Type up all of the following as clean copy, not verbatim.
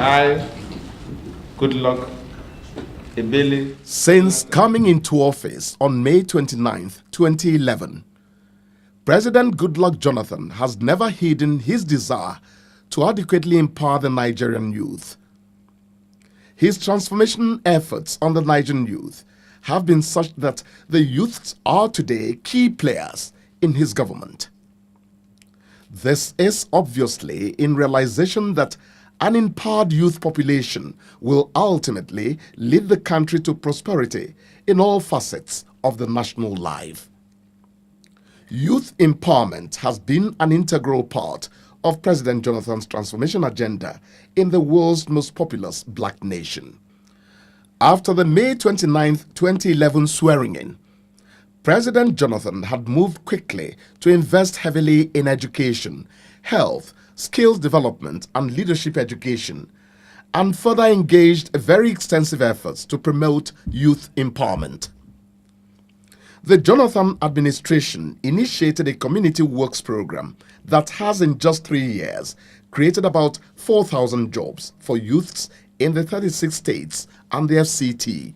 I, Goodluck Ebele. Since coming into office on May 29, 2011, President Goodluck Jonathan has never hidden his desire to adequately empower the Nigerian youth. His transformation efforts on the Nigerian youth have been such that the youths are today key players in his government. This is obviously in realization that an empowered youth population will ultimately lead the country to prosperity in all facets of the national life. Youth empowerment has been an integral part of President Jonathan's transformation agenda in the world's most populous black nation. After the May 29, 2011 swearing-in, President Jonathan had moved quickly to invest heavily in education, health, skills development and leadership education, and further engaged very extensive efforts to promote youth empowerment. The Jonathan administration initiated a community works program that has in just 3 years created about 4,000 jobs for youths in the 36 states and the FCT.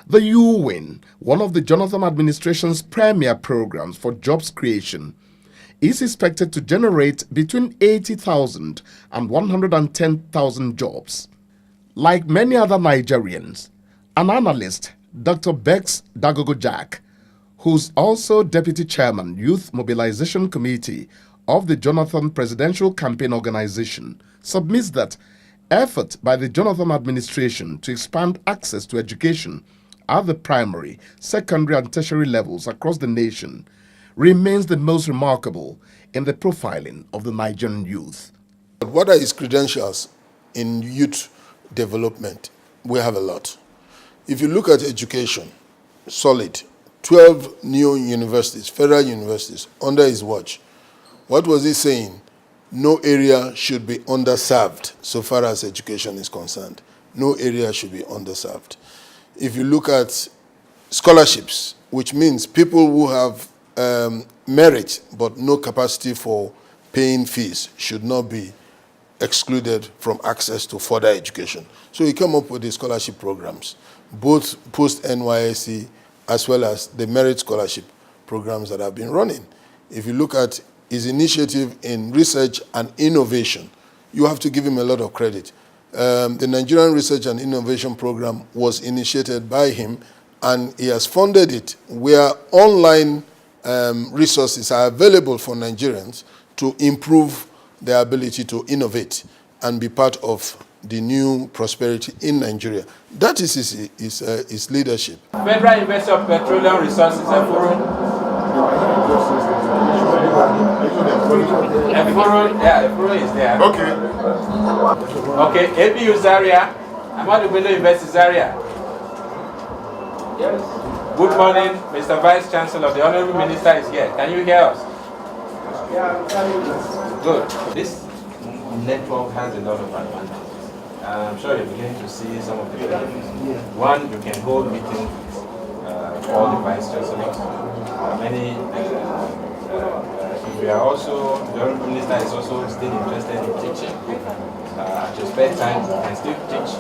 The U-Win, one of the Jonathan administration's premier programs for jobs creation, is expected to generate between 80,000 and 110,000 jobs. Like many other Nigerians, an analyst, Dr. Bex Dagogo-Jack, who's also Deputy Chairman, Youth Mobilization Committee of the Jonathan Presidential Campaign Organization, submits that effort by the Jonathan administration to expand access to education at the primary, secondary and tertiary levels across the nation remains the most remarkable in the profiling of the Nigerian youth. What are his credentials in youth development? We have a lot. If you look at education, solid, 12 new universities, federal universities, under his watch. What was he saying? No area should be underserved so far as education is concerned. No area should be underserved. If you look at scholarships, which means people who have merit but no capacity for paying fees should not be excluded from access to further education. So he came up with the scholarship programs, both post-NYSC as well as the merit scholarship programs that have been running. If you look at his initiative in research and innovation, you have to give him a lot of credit. The Nigerian Research and Innovation Program was initiated by him, and he has funded it where online resources are available for Nigerians to improve their ability to innovate and be part of the new prosperity in Nigeria. That is his leadership. Federal Investor of Petroleum Resources, Efuru. Efuru is there. Okay. Okay, ABU Zaria. Amadu Bello University Zaria. Yes. Good morning, Mr. Vice Chancellor. The Honorable Minister is here. Can you hear us? Good. This network has a lot of advantages. I'm sure you're beginning to see some of the benefits. One, you can hold meetings all the vice chancellors. We are also, the Honorable Minister is also still interested in teaching. At your spare time, you can still teach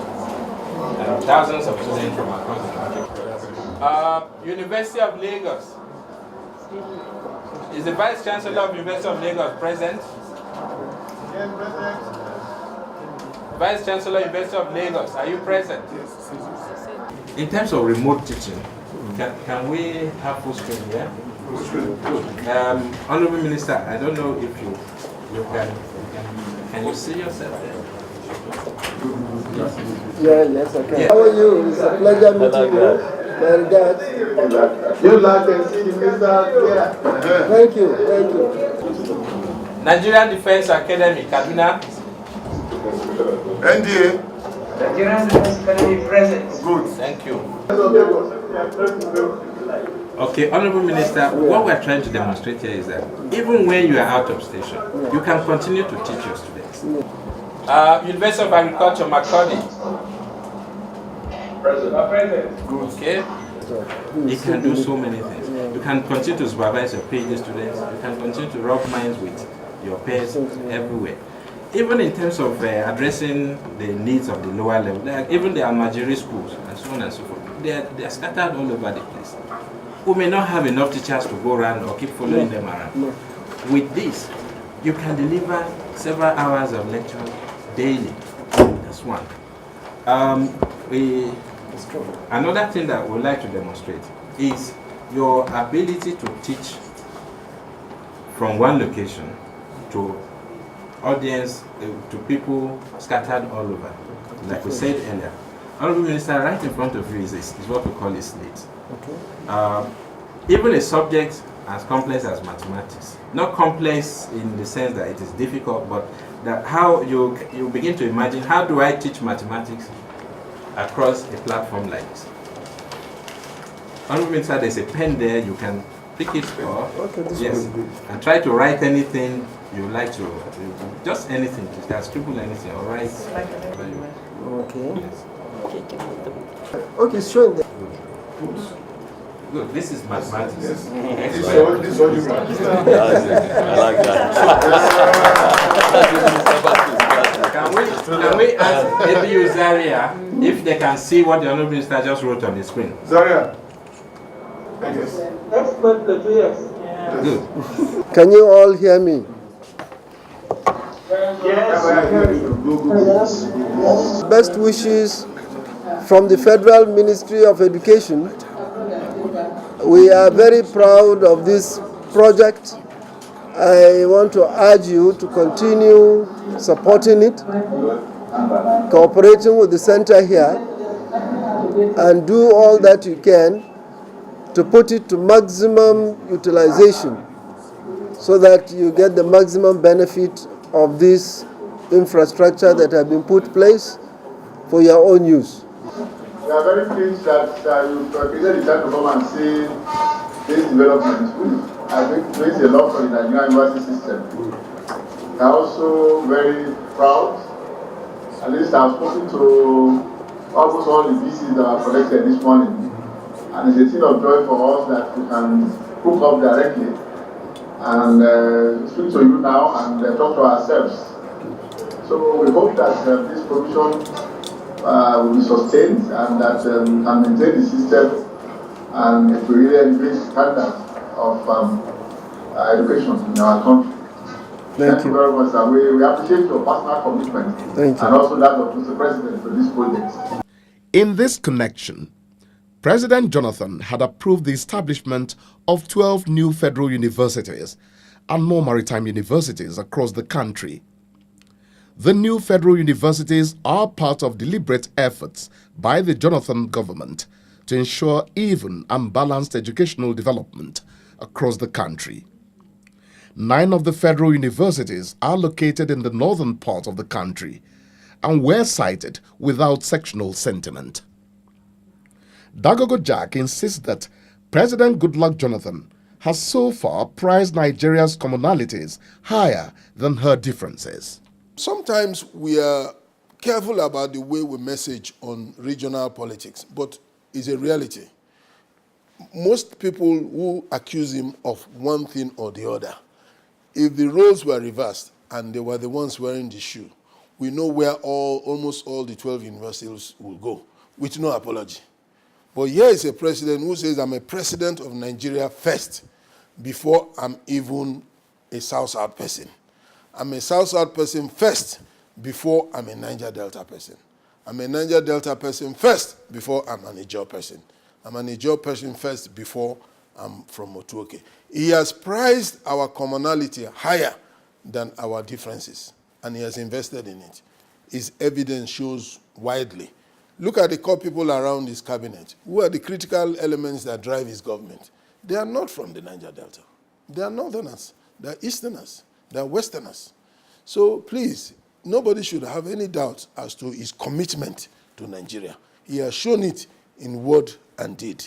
thousands of students from across the country. University of Lagos. Is the Vice Chancellor of University of Lagos present? Yes, present. Vice Chancellor, University of Lagos, are you present? In terms of remote teaching, can we have full screen here? Full screen. Good. Honorable Minister, I don't know if you can you see yourself there? Yes, I can. Yeah. How are you? It's a pleasure meeting you. My regards. You like to see the minister? Yeah. Thank you. Nigerian Defense Academy, Kaduna. NDA. Nigerian Defense Academy present. Good. Thank you. Okay, Honorable Minister, what we're trying to demonstrate here is that even when you are out of station, you can continue to teach your students. University of Agriculture, Makurdi. Present. Good. Okay. You can do so many things. You can continue to supervise your PhD students. You can continue to rub minds with your peers everywhere. even in terms of addressing the needs of the lower level, like even the Nigerian schools and so on and so forth, they are scattered all over the place. We may not have enough teachers to go around or keep following them around. No. With this, you can deliver several hours of lecture daily. That's one. Another thing that we'd like to demonstrate is your ability to teach from one location to audience, to people scattered all over. Like we said earlier, Honorable Minister, right in front of you is what we call a slate. Okay. Even a subject as complex as mathematics, not complex in the sense that it is difficult, but that how you begin to imagine, how do I teach mathematics across a platform like this? Honorable Minister, there's a pen there, you can pick it up, yes, and try to write anything you like to, just anything, you can scribble anything, or write. Okay. Yes. Okay, sure. Good, this is mathematics. This is what you practice. I like that. Can we ask maybe Zaria if they can see what the Honorable Minister just wrote on the screen? Zaria. Yes. Excellent, yes. Good. Can you all hear me? Yes. Best wishes from the Federal Ministry of Education. We are very proud of this project. I want to urge you to continue supporting it, cooperating with the center here, and do all that you can to put it to maximum utilization so that you get the maximum benefit of this infrastructure that have been put in place for your own use. We are very pleased that you created the time to come and see this development. I think it means a lot for the Nigerian university system. We are also very proud. At least I've spoken to almost all the VCs that are collected this morning. And it's a thing of joy for us that we can hook up directly and speak to you now and talk to ourselves. So we hope that this provision will be sustained and that we can maintain the system and it will really elevate the standard of education in our country. Thank you very much, sir. We appreciate your personal commitment and also that of Mr. President to this project. In this connection, President Jonathan had approved the establishment of 12 new federal universities and more maritime universities across the country. The new federal universities are part of deliberate efforts by the Jonathan government to ensure even and balanced educational development across the country. 9 of the federal universities are located in the northern part of the country and were cited without sectional sentiment. Dagogo Jack insists that President Goodluck Jonathan has so far prized Nigeria's commonalities higher than her differences. Sometimes we are careful about the way we message on regional politics, but it's a reality. Most people who accuse him of one thing or the other, if the roles were reversed and they were the ones wearing the shoe, we know where almost all the 12 universities will go, with no apology. But here is a president who says, I'm a president of Nigeria first, before I'm even a South-South person. I'm a South-South person first, before I'm a Niger Delta person. I'm a Niger Delta person first, before I'm an Ijaw person. I'm an Ijaw person first, before I'm from Otuoke. He has prized our commonality higher than our differences, and he has invested in it. His evidence shows widely. Look at the core people around his cabinet. Who are the critical elements that drive his government? They are not from the Niger Delta. They are Northerners. They are Easterners. They are Westerners. So please, nobody should have any doubt as to his commitment to Nigeria. He has shown it in word and deed.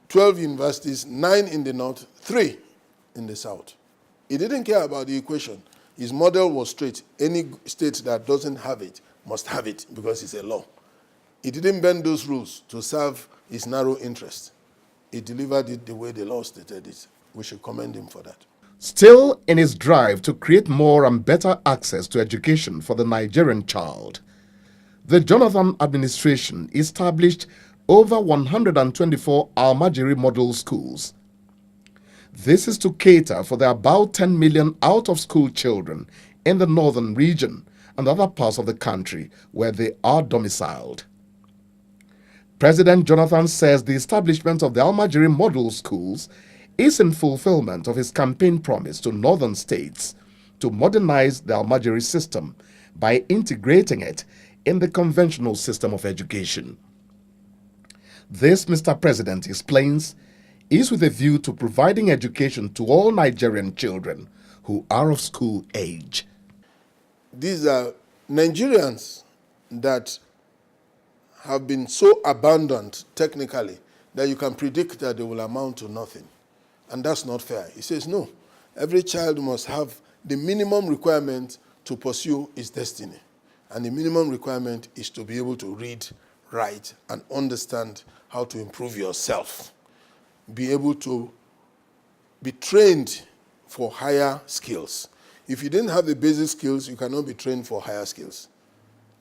12 universities, 9 in the north, 3 in the south. He didn't care about the equation. His model was straight. Any state that doesn't have it must have it because it's a law. He didn't bend those rules to serve his narrow interest. He delivered it the way the law stated it. We should commend him for that. Still in his drive to create more and better access to education for the Nigerian child, the Jonathan administration established over 124 Almajiri model schools. This is to cater for the about 10 million out-of-school children in the northern region and other parts of the country where they are domiciled. President Jonathan says the establishment of the Almajiri model schools is in fulfillment of his campaign promise to northern states to modernize the Almajiri system by integrating it in the conventional system of education. This, Mr. President explains, is with a view to providing education to all Nigerian children who are of school age. These are Nigerians that have been so abandoned technically that you can predict that they will amount to nothing. And that's not fair. He says, no, every child must have the minimum requirement to pursue his destiny. And the minimum requirement is to be able to read, write, and understand how to improve yourself. Be able to be trained for higher skills. If you didn't have the basic skills, you cannot be trained for higher skills.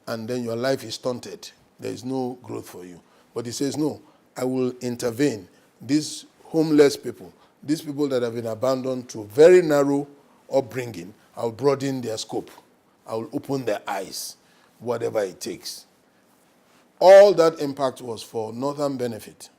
And then your life is stunted. There is no growth for you. But he says, no, I will intervene. These homeless people, these people that have been abandoned to very narrow upbringing, I'll broaden their scope. I'll open their eyes, whatever it takes. All that impact was for northern benefit.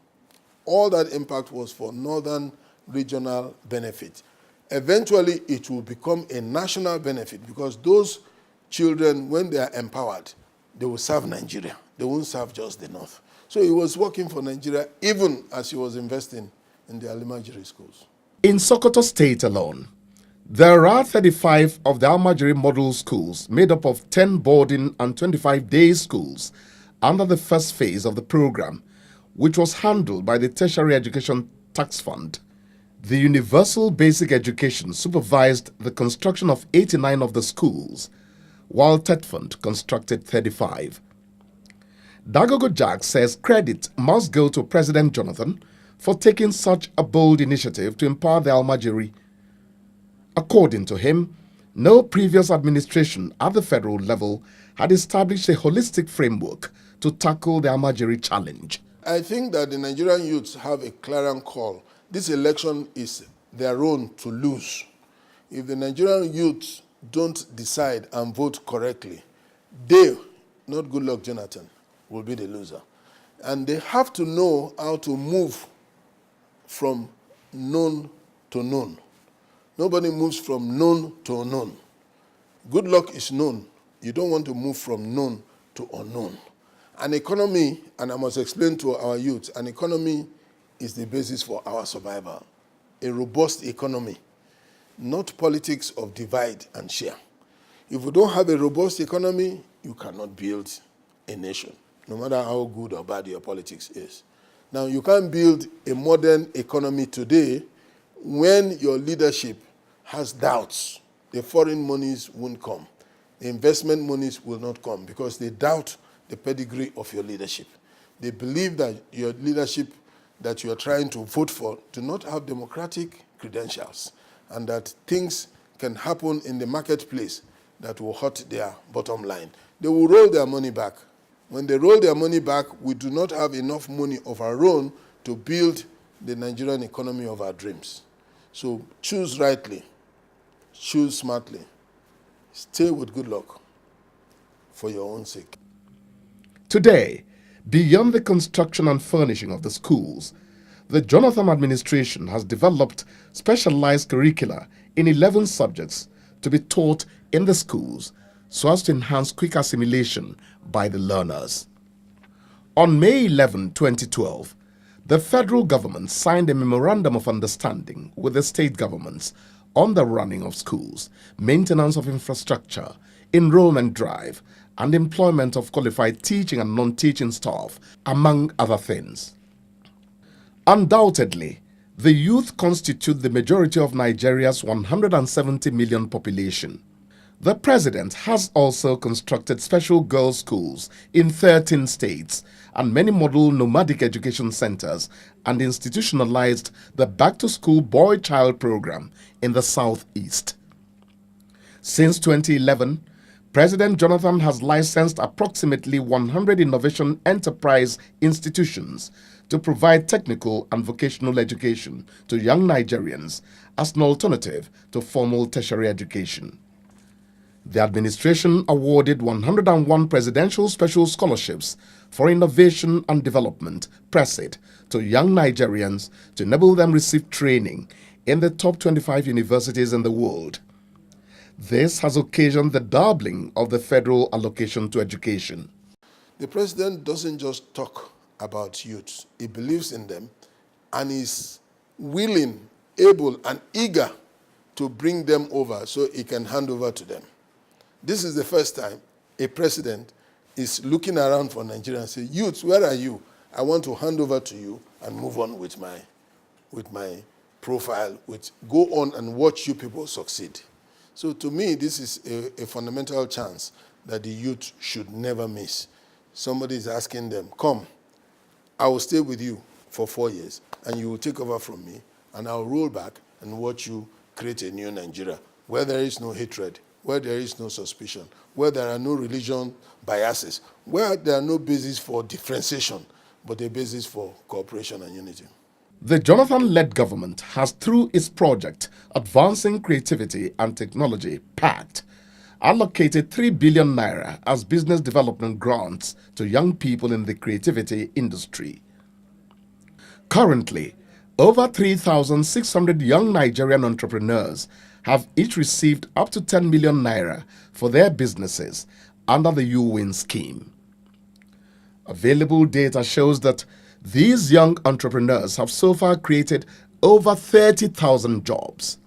All that impact was for northern regional benefit. Eventually, it will become a national benefit because those children, when they are empowered, they will serve Nigeria. They won't serve just the north. So he was working for Nigeria even as he was investing in the Almajiri schools. In Sokoto State alone, there are 35 of the Almajiri model schools made up of 10 boarding and 25 day schools under the first phase of the program, which was handled by the Tertiary Education Tax Fund. The Universal Basic Education supervised the construction of 89 of the schools, while TETFund constructed 35. Dagogo Jack says credit must go to President Jonathan for taking such a bold initiative to empower the Almajiri. According to him, no previous administration at the federal level had established a holistic framework to tackle the Almajiri challenge. I think that the Nigerian youths have a clarion call. This election is their own to lose. If the Nigerian youths don't decide and vote correctly, they, not Goodluck Jonathan, will be the loser. And they have to know how to move from known to known. Nobody moves from known to unknown. Goodluck is known. You don't want to move from known to unknown. An economy, and I must explain to our youth, an economy is the basis for our survival. A robust economy, not politics of divide and share. If we don't have a robust economy, you cannot build a nation, no matter how good or bad your politics is. Now, you can't build a modern economy today when your leadership has doubts. The foreign monies won't come. The investment monies will not come because they doubt the pedigree of your leadership. They believe that your leadership that you are trying to vote for do not have democratic credentials and that things can happen in the marketplace that will hurt their bottom line. They will roll their money back. When they roll their money back, we do not have enough money of our own to build the Nigerian economy of our dreams. So choose rightly, choose smartly, stay with Goodluck for your own sake. Today, beyond the construction and furnishing of the schools, the Jonathan administration has developed specialized curricula in 11 subjects to be taught in the schools so as to enhance quick assimilation by the learners. On May 11, 2012, the federal government signed a memorandum of understanding with the state governments on the running of schools, maintenance of infrastructure, enrollment drive, and employment of qualified teaching and non-teaching staff, among other things. Undoubtedly, the youth constitute the majority of Nigeria's 170 million population. The president has also constructed special girls' schools in 13 states and many model nomadic education centers and institutionalized the back-to-school boy-child program in the southeast. Since 2011, President Jonathan has licensed approximately 100 innovation enterprise institutions to provide technical and vocational education to young Nigerians as an alternative to formal tertiary education. The administration awarded 101 presidential special scholarships for innovation and development (PRESID) to young Nigerians to enable them receive training in the top 25 universities in the world. This has occasioned the doubling of the federal allocation to education. The president doesn't just talk about youths. He believes in them and is willing, able, and eager to bring them over so he can hand over to them. This is the first time a president is looking around for Nigeria and say, youths, where are you? I want to hand over to you and move on with my profile, go on and watch you people succeed. So to me, this is a fundamental chance that the youth should never miss. Somebody is asking them, come, I will stay with you for 4 years, and you will take over from me, and I'll roll back and watch you create a new Nigeria, where there is no hatred, where there is no suspicion, where there are no religion biases, where there are no basis for differentiation, but a basis for cooperation and unity. The Jonathan-led government has, through its project Advancing Creativity and Technology (PACT), allocated 3 billion naira as business development grants to young people in the creativity industry. Currently, over 3,600 young Nigerian entrepreneurs have each received up to 10 million naira for their businesses under the U-Win scheme. Available data shows that these young entrepreneurs have so far created over 30,000 jobs.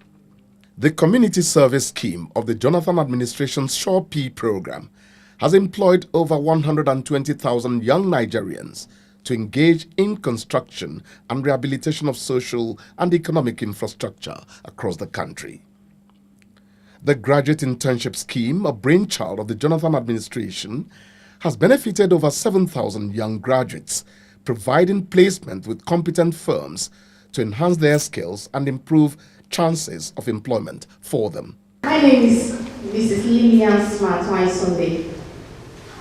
The Community Service Scheme of the Jonathan administration's Sure P program has employed over 120,000 young Nigerians to engage in construction and rehabilitation of social and economic infrastructure across the country. The Graduate Internship Scheme, a brainchild of the Jonathan administration, has benefited over 7,000 young graduates, providing placement with competent firms to enhance their skills and improve chances of employment for them. My name is Mrs. Lillian Smart Sunday.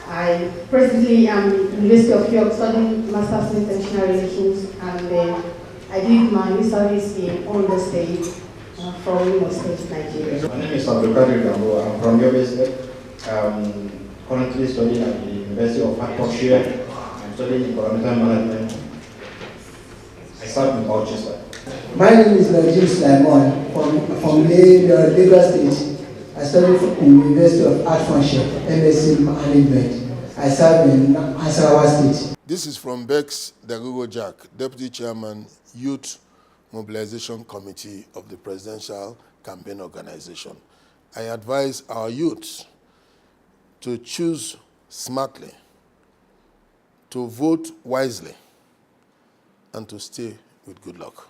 I presently am in the University of York studying Masters in International Relations, and I did my service in Ondo State from Imo State, Nigeria. My name is Abdulkadir Gambo. I'm from Yobe State. I'm currently studying at the University of Hertfordshire. I'm studying environmental management. I serve in Colchester. My name is Najib Sulaiman from Lagos State. I study from the University of Hertfordshire, MSc Management. I serve in Nasarawa State. This is from Bex Dagogo Jack, Deputy Chairman, Youth Mobilization Committee of the Presidential Campaign Organization. I advise our youths to choose smartly, to vote wisely, and to stay with good luck.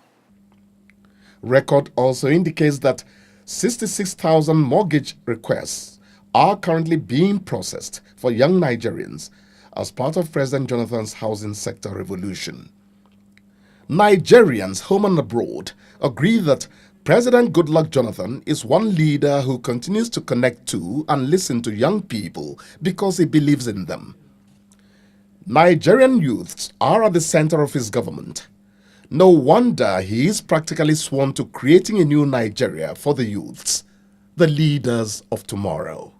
Record also indicates that 66,000 mortgage requests are currently being processed for young Nigerians as part of President Jonathan's housing sector revolution. Nigerians home and abroad agree that President Goodluck Jonathan is one leader who continues to connect to and listen to young people because he believes in them. Nigerian youths are at the center of his government. No wonder he is practically sworn to creating a new Nigeria for the youths, the leaders of tomorrow.